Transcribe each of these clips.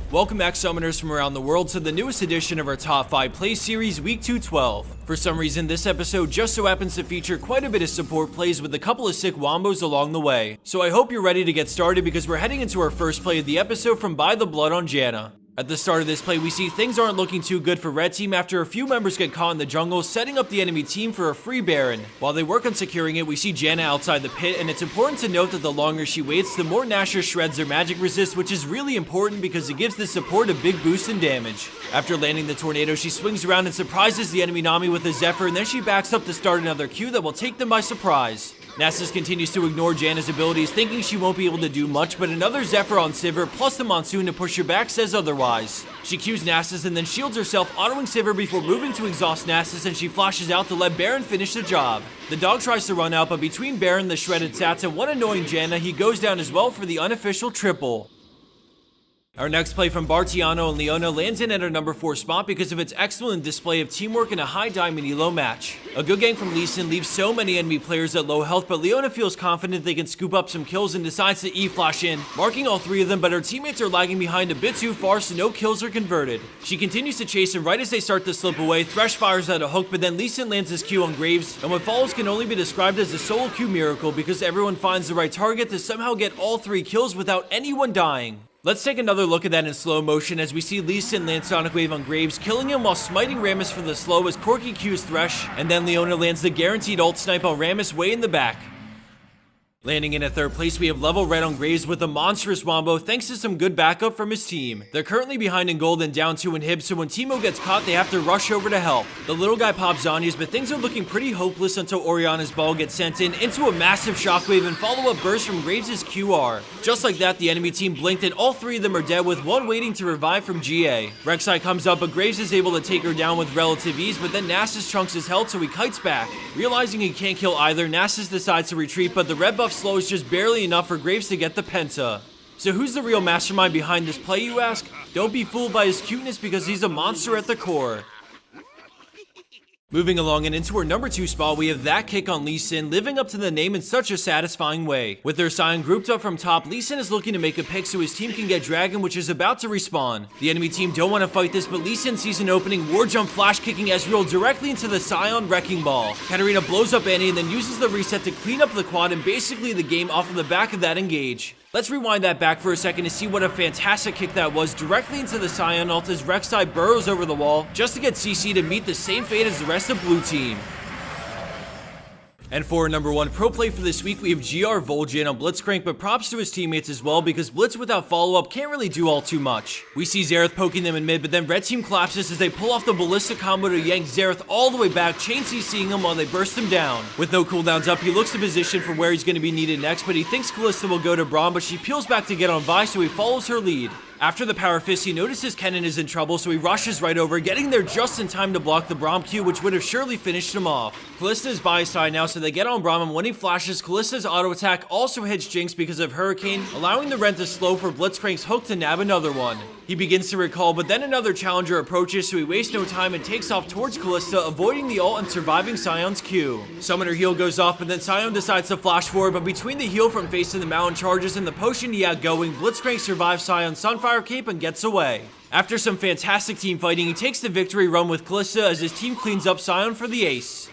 Welcome back, summoners from around the world, to the newest edition of our Top 5 Play Series Week 212. For some reason, this episode just so happens to feature quite a bit of support plays with a couple of sick wombos along the way. So I hope you're ready to get started because we're heading into our first play of the episode from By the Blood on Janna. At the start of this play, we see things aren't looking too good for Red Team after a few members get caught in the jungle, setting up the enemy team for a free Baron. While they work on securing it, we see Janna outside the pit, and it's important to note that the longer she waits, the more Nashor shreds their magic resist, which is really important because it gives the support a big boost in damage. After landing the tornado, she swings around and surprises the enemy Nami with a Zephyr, and then she backs up to start another Q that will take them by surprise. Nasus continues to ignore Janna's abilities, thinking she won't be able to do much, but another Zephyr on Sivir plus the Monsoon to push her back says otherwise. She Qs Nasus and then shields herself, autoing Sivir before moving to exhaust Nasus, and she flashes out to let Baron finish the job. The dog tries to run out, but between Baron, the shredded Sats, and one annoying Janna, he goes down as well for the unofficial triple. Our next play from Bartiano and Leona lands in at our number 4 spot because of its excellent display of teamwork in a high diamond elo match. A good gank from Lee Sin leaves so many enemy players at low health, but Leona feels confident they can scoop up some kills and decides to E-flash in, marking all 3 of them, but her teammates are lagging behind a bit too far, so no kills are converted. She continues to chase, and right as they start to slip away, Thresh fires out a hook, but then Lee Sin lands his Q on Graves, and what follows can only be described as a solo Q miracle because everyone finds the right target to somehow get all 3 kills without anyone dying. Let's take another look at that in slow motion as we see Lee Sin land Sonic Wave on Graves, killing him while smiting Rammus for the slow as Corki Qs Thresh, and then Leona lands the guaranteed ult snipe on Rammus way in the back. Landing in at 3rd place, we have level red on Graves with a monstrous wombo thanks to some good backup from his team. They're currently behind in gold and down 2 in Hib, so when Teemo gets caught, they have to rush over to help. The little guy pops Zanya's, but things are looking pretty hopeless until Orianna's ball gets sent in into a massive shockwave and follow-up burst from Graves' QR. Just like that, the enemy team blinked and all 3 of them are dead with one waiting to revive from GA. Rek'Sai comes up, but Graves is able to take her down with relative ease, but then Nasus chunks his health, so he kites back. Realizing he can't kill either, Nasus decides to retreat, but the red buff slow is just barely enough for Graves to get the penta. So who's the real mastermind behind this play, you ask? Don't be fooled by his cuteness because he's a monster at the core. Moving along and into our number 2 spot, we have that kick on Lee Sin, living up to the name in such a satisfying way. With their Sion grouped up from top, Lee Sin is looking to make a pick so his team can get Dragon, which is about to respawn. The enemy team don't want to fight this, but Lee Sin sees an opening, war jump flash kicking Ezreal directly into the Sion Wrecking Ball. Katarina blows up Annie and then uses the reset to clean up the quad and basically the game off of the back of that engage. Let's rewind that back for a second to see what a fantastic kick that was, directly into the Sion ult as Rek'Sai burrows over the wall just to get CC to meet the same fate as the rest of blue team. And for our number 1 pro play for this week, we have GR Vol'jin on Blitzcrank, but props to his teammates as well because Blitz without follow-up can't really do all too much. We see Xerath poking them in mid, but then red team collapses as they pull off the ballistic combo to yank Xerath all the way back, chain CCing him while they burst him down. With no cooldowns up, he looks to position for where he's going to be needed next, but he thinks Kalista will go to Braum, but she peels back to get on Vi, so he follows her lead. After the power fist, he notices Kennen is in trouble, so he rushes right over, getting there just in time to block the Braum Q, which would have surely finished him off. Kalista is by his side now, so they get on Braum, and when he flashes, Kalista's auto attack also hits Jinx because of Hurricane, allowing the Ren to slow for Blitzcrank's hook to nab another one. He begins to recall, but then another challenger approaches, so he wastes no time and takes off towards Kalista, avoiding the ult and surviving Sion's Q. Summoner heal goes off, but then Sion decides to flash forward, but between the heal from facing the mountain charges and the potion he had going, Blitzcrank survives Sion's Sunfire Cape and gets away. After some fantastic team fighting, he takes the victory run with Kalista as his team cleans up Sion for the ace.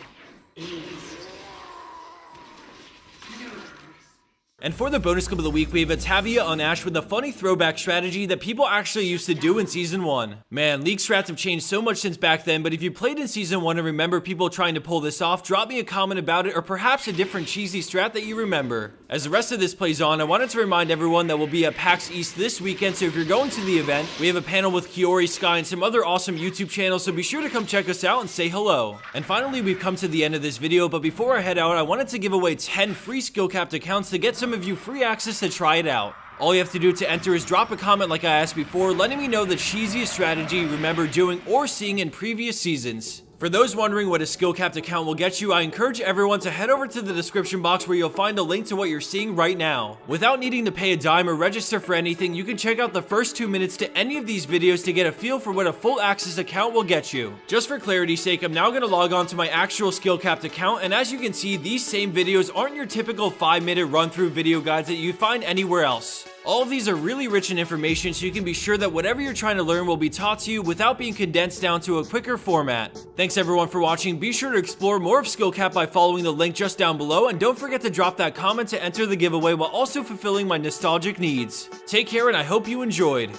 And for the bonus clip of the week, we have a Tavia on Ashe with a funny throwback strategy that people actually used to do in Season 1. Man, League strats have changed so much since back then, but if you played in Season 1 and remember people trying to pull this off, drop me a comment about it or perhaps a different cheesy strat that you remember. As the rest of this plays on, I wanted to remind everyone that we'll be at PAX East this weekend, so if you're going to the event, we have a panel with Kiori, Sky, and some other awesome YouTube channels, so be sure to come check us out and say hello. And finally, we've come to the end of this video, but before I head out, I wanted to give away 10 free skill capped accounts to get some of you free access to try it out. All you have to do to enter is drop a comment like I asked before, letting me know the cheesiest strategy you remember doing or seeing in previous seasons. For those wondering what a skill capped account will get you, I encourage everyone to head over to the description box where you'll find a link to what you're seeing right now. Without needing to pay a dime or register for anything, you can check out the first 2 minutes to any of these videos to get a feel for what a full access account will get you. Just for clarity's sake, I'm now going to log on to my actual skill capped account, and as you can see, these same videos aren't your typical 5-minute run through video guides that you find anywhere else. All of these are really rich in information, so you can be sure that whatever you're trying to learn will be taught to you without being condensed down to a quicker format. Thanks everyone for watching. Be sure to explore more of SkillCap by following the link just down below, and don't forget to drop that comment to enter the giveaway while also fulfilling my nostalgic needs. Take care, and I hope you enjoyed.